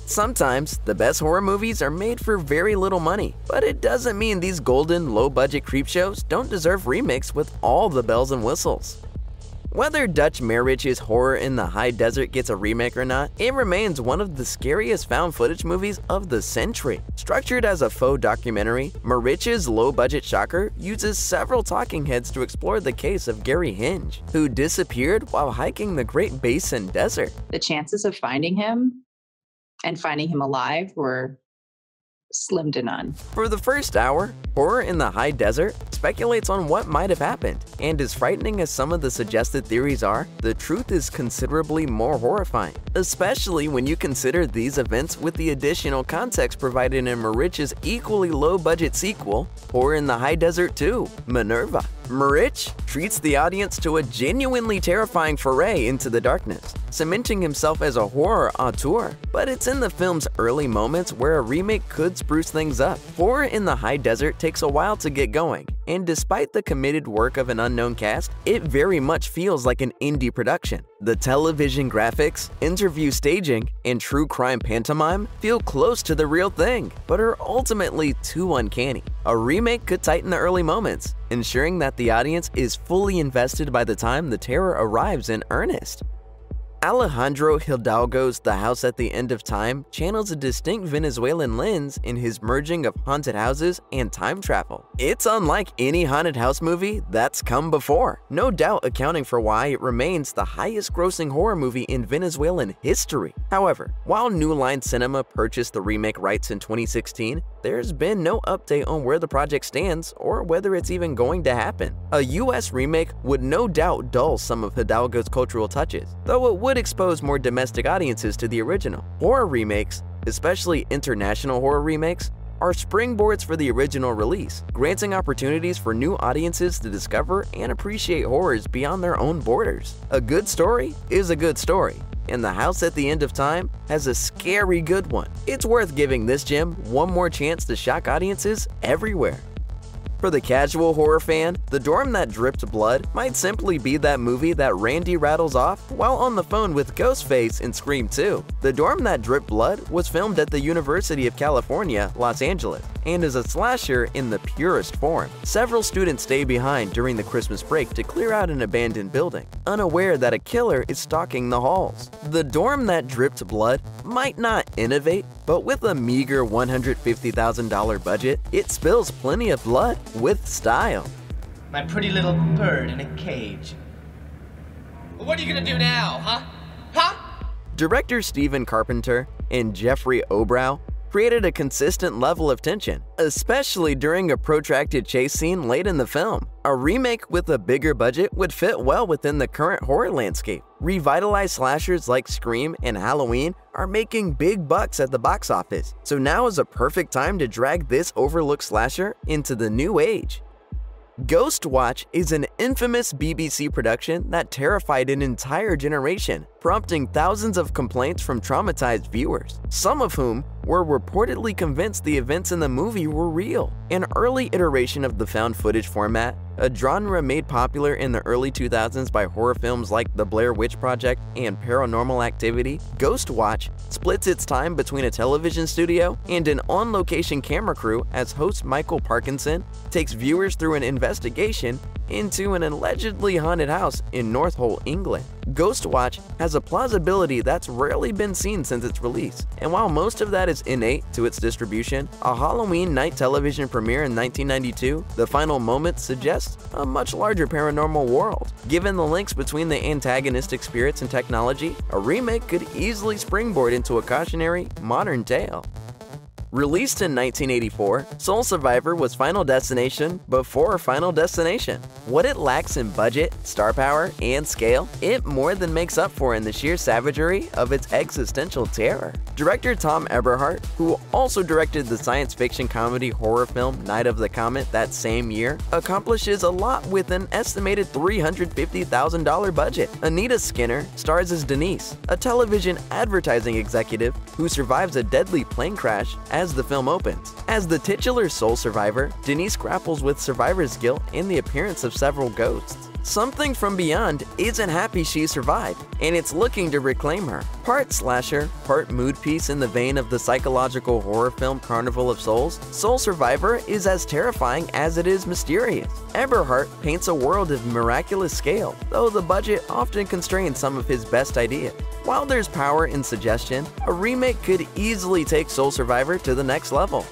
Sometimes, the best horror movies are made for very little money, but it doesn't mean these golden, low-budget creepshows don't deserve remakes with all the bells and whistles. Whether Dutch Meerrich's Horror in the High Desert gets a remake or not, it remains one of the scariest found footage movies of the century. Structured as a faux documentary, Meerrich's low-budget shocker uses several talking heads to explore the case of Gary Hinge, who disappeared while hiking the Great Basin Desert. The chances of finding him and finding him alive were slim to none. For the first hour, Horror in the High Desert speculates on what might have happened, and as frightening as some of the suggested theories are, the truth is considerably more horrifying, especially when you consider these events with the additional context provided in Meerrich's equally low-budget sequel, Horror in the High Desert 2, Minerva. Meerrich treats the audience to a genuinely terrifying foray into the darkness, cementing himself as a horror auteur. But it's in the film's early moments where a remake could spruce things up. Horror in the High Desert takes a while to get going, and despite the committed work of an unknown cast, it very much feels like an indie production. The television graphics, interview staging, and true crime pantomime feel close to the real thing, but are ultimately too uncanny. A remake could tighten the early moments, ensuring that the audience is fully invested by the time the terror arrives in earnest. Alejandro Hidalgo's The House at the End of Time channels a distinct Venezuelan lens in his merging of haunted houses and time travel. It's unlike any haunted house movie that's come before, no doubt accounting for why it remains the highest-grossing horror movie in Venezuelan history. However, while New Line Cinema purchased the remake rights in 2016, there's been no update on where the project stands or whether it's even going to happen. A US remake would no doubt dull some of Hidalgo's cultural touches, though it would expose more domestic audiences to the original. Horror remakes, especially international horror remakes, are springboards for the original release, granting opportunities for new audiences to discover and appreciate horrors beyond their own borders. A good story is a good story, and The House at the End of Time has a scary good one. It's worth giving this gem one more chance to shock audiences everywhere. For the casual horror fan, The Dorm That Dripped Blood might simply be that movie that Randy rattles off while on the phone with Ghostface in Scream 2. The Dorm That Dripped Blood was filmed at the University of California, Los Angeles, and is a slasher in the purest form. Several students stay behind during the Christmas break to clear out an abandoned building, unaware that a killer is stalking the halls. The Dorm That Dripped Blood might not innovate, but with a meager $150,000 budget, it spills plenty of blood with style. My pretty little bird in a cage. What are you gonna do now, huh? Huh? Director Stephen Carpenter and Jeffrey Obrow created a consistent level of tension, especially during a protracted chase scene late in the film. A remake with a bigger budget would fit well within the current horror landscape. Revitalized slashers like Scream and Halloween are making big bucks at the box office, so now is a perfect time to drag this overlooked slasher into the new age. Ghostwatch is an infamous BBC production that terrified an entire generation, prompting thousands of complaints from traumatized viewers, some of whom were reportedly convinced the events in the movie were real. An early iteration of the found footage format, a genre made popular in the early 2000s by horror films like The Blair Witch Project and Paranormal Activity, Ghostwatch splits its time between a television studio and an on-location camera crew as host Michael Parkinson takes viewers through an investigation into an allegedly haunted house in North Hull, England. Ghostwatch has a plausibility that's rarely been seen since its release, and while most of that is innate to its distribution, a Halloween night television premiere in 1992, The Final Moment suggests a much larger paranormal world. Given the links between the antagonistic spirits and technology, a remake could easily springboard into a cautionary, modern tale. Released in 1984, Soul Survivor was Final Destination before Final Destination. What it lacks in budget, star power, and scale, it more than makes up for in the sheer savagery of its existential terror. Director Tom Eberhardt, who also directed the science fiction comedy horror film Night of the Comet that same year, accomplishes a lot with an estimated $350,000 budget. Anita Skinner stars as Denise, a television advertising executive who survives a deadly plane crash as the film opens. As the titular soul survivor, Denise grapples with survivor's guilt and the appearance of several ghosts. Something from beyond isn't happy she survived, and it's looking to reclaim her. Part slasher, part mood piece in the vein of the psychological horror film Carnival of Souls, Soul Survivor is as terrifying as it is mysterious. Eberhardt paints a world of miraculous scale, though the budget often constrains some of his best ideas. While there's power in suggestion, a remake could easily take Soul Survivor to the next level.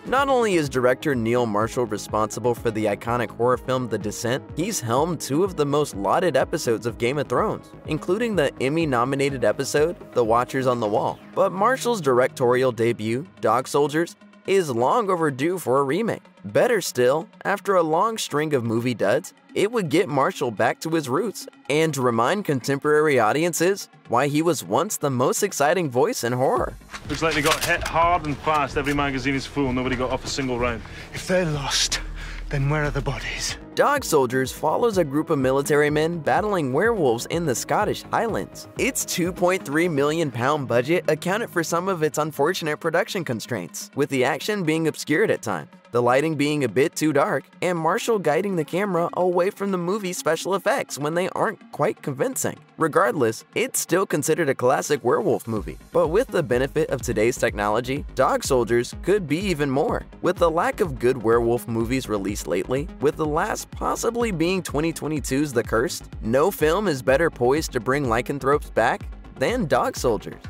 Not only is director Neil Marshall responsible for the iconic horror film The Descent, he's helmed two of the most lauded episodes of Game of Thrones, including the Emmy-nominated episode The Watchers on the Wall. But Marshall's directorial debut, Dog Soldiers, is long overdue for a remake. Better still, after a long string of movie duds, it would get Marshall back to his roots and remind contemporary audiences why he was once the most exciting voice in horror. Looks like they got hit hard and fast. Every magazine is full. Nobody got off a single round. If they're lost, then where are the bodies? Dog Soldiers follows a group of military men battling werewolves in the Scottish Highlands. Its £2.3 million budget accounted for some of its unfortunate production constraints, with the action being obscured at times, the lighting being a bit too dark, and Marshall guiding the camera away from the movie's special effects when they aren't quite convincing. Regardless, it's still considered a classic werewolf movie. But with the benefit of today's technology, Dog Soldiers could be even more. With the lack of good werewolf movies released lately, with the last possibly being 2022's The Cursed, no film is better poised to bring lycanthropes back than Dog Soldiers.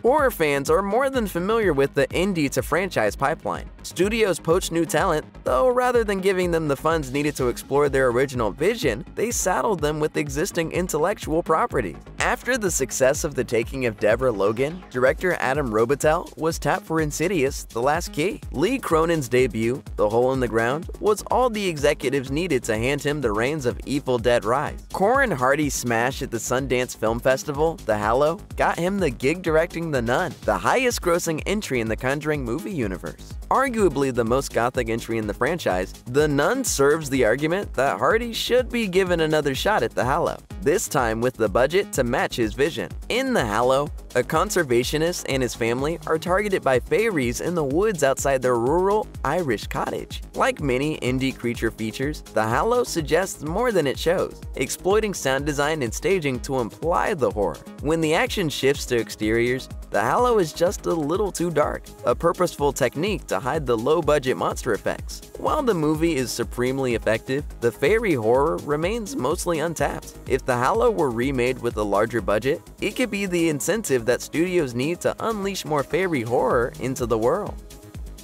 Horror fans are more than familiar with the indie to franchise pipeline. Studios poach new talent, though rather than giving them the funds needed to explore their original vision, they saddled them with existing intellectual properties. After the success of The Taking of Deborah Logan, director Adam Robitel was tapped for Insidious: The Last Key. Lee Cronin's debut, The Hole in the Ground, was all the executives needed to hand him the reins of Evil Dead Rise. Corin Hardy's smash at the Sundance Film Festival, The Hallow, got him the gig directing The Nun, the highest-grossing entry in the Conjuring movie universe. Arguably the most gothic entry in the franchise, The Nun serves the argument that Hardy should be given another shot at The Hallow, this time with the budget to match his vision. In The Hallow, a conservationist and his family are targeted by fairies in the woods outside their rural Irish cottage. Like many indie creature features, The Hallow suggests more than it shows, exploiting sound design and staging to imply the horror. When the action shifts to exteriors, The Hallow is just a little too dark, a purposeful technique to hide the low-budget monster effects. While the movie is supremely effective, the fairy horror remains mostly untapped. If The Hallow were remade with a larger budget, it could be the incentive that studios need to unleash more fairy horror into the world.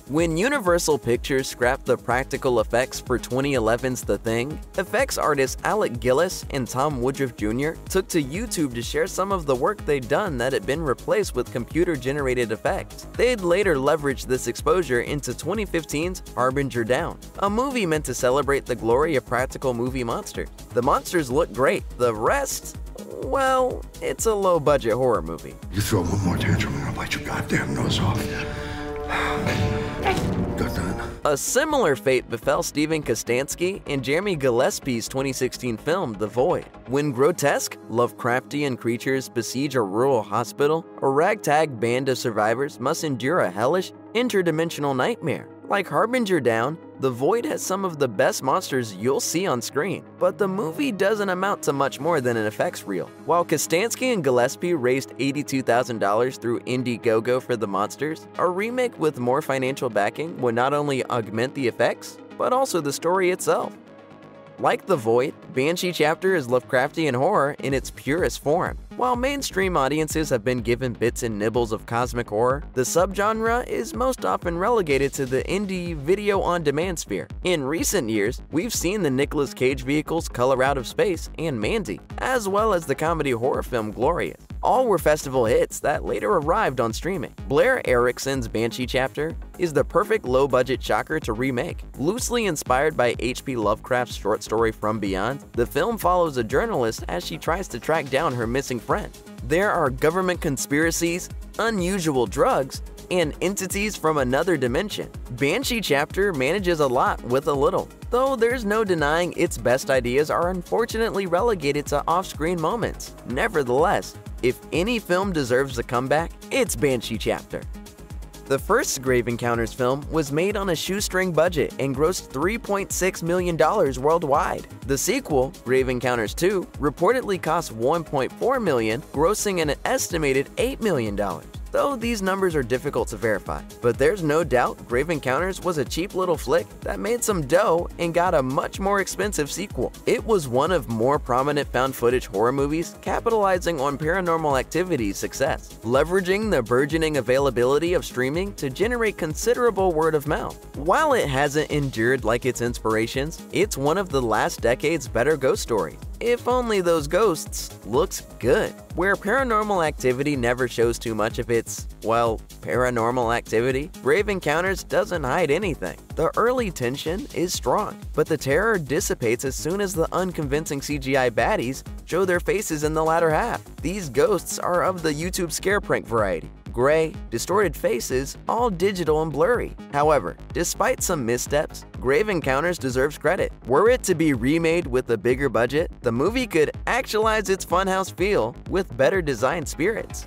When Universal Pictures scrapped the practical effects for 2011's The Thing, effects artists Alec Gillis and Tom Woodruff Jr. took to YouTube to share some of the work they'd done that had been replaced with computer-generated effects. They'd later leveraged this exposure into 2015's Harbinger Down, a movie meant to celebrate the glory of practical movie monsters. The monsters look great, the rest, well, it's a low-budget horror movie. You throw one more tantrum and I'll bite your goddamn nose off. Got that? A similar fate befell Stephen Kostansky and Jeremy Gillespie's 2016 film The Void. When grotesque, Lovecraftian creatures besiege a rural hospital, a ragtag band of survivors must endure a hellish, interdimensional nightmare. Like Harbinger Down, The Void has some of the best monsters you'll see on screen, but the movie doesn't amount to much more than an effects reel. While Kostansky and Gillespie raised $82,000 through Indiegogo for the monsters, a remake with more financial backing would not only augment the effects, but also the story itself. Like The Void, Banshee Chapter is Lovecraftian horror in its purest form. While mainstream audiences have been given bits and nibbles of cosmic horror, the subgenre is most often relegated to the indie video-on-demand sphere. In recent years, we've seen the Nicolas Cage vehicles Color Out of Space and Mandy, as well as the comedy horror film Glorious. All were festival hits that later arrived on streaming. Blair Erickson's Banshee Chapter is the perfect low-budget shocker to remake. Loosely inspired by H.P. Lovecraft's short story From Beyond, the film follows a journalist as she tries to track down her missing friend. There are government conspiracies, unusual drugs, and entities from another dimension. Banshee Chapter manages a lot with a little, though there's no denying its best ideas are unfortunately relegated to off-screen moments. Nevertheless, if any film deserves a comeback, it's Banshee Chapter. The first Grave Encounters film was made on a shoestring budget and grossed $3.6 million worldwide. The sequel, Grave Encounters 2, reportedly cost $1.4 million, grossing an estimated $8 million. Though these numbers are difficult to verify. But there's no doubt Grave Encounters was a cheap little flick that made some dough and got a much more expensive sequel. It was one of more prominent found footage horror movies capitalizing on Paranormal Activity's success, leveraging the burgeoning availability of streaming to generate considerable word of mouth. While it hasn't endured like its inspirations, it's one of the last decade's better ghost stories. If only those ghosts looks good. Where Paranormal Activity never shows too much of its, well, paranormal activity, Grave Encounters doesn't hide anything. The early tension is strong, but the terror dissipates as soon as the unconvincing CGI baddies show their faces in the latter half. These ghosts are of the YouTube scare prank variety. Gray, distorted faces, all digital and blurry. However, despite some missteps, Grave Encounters deserves credit. Were it to be remade with a bigger budget, the movie could actualize its funhouse feel with better designed spirits.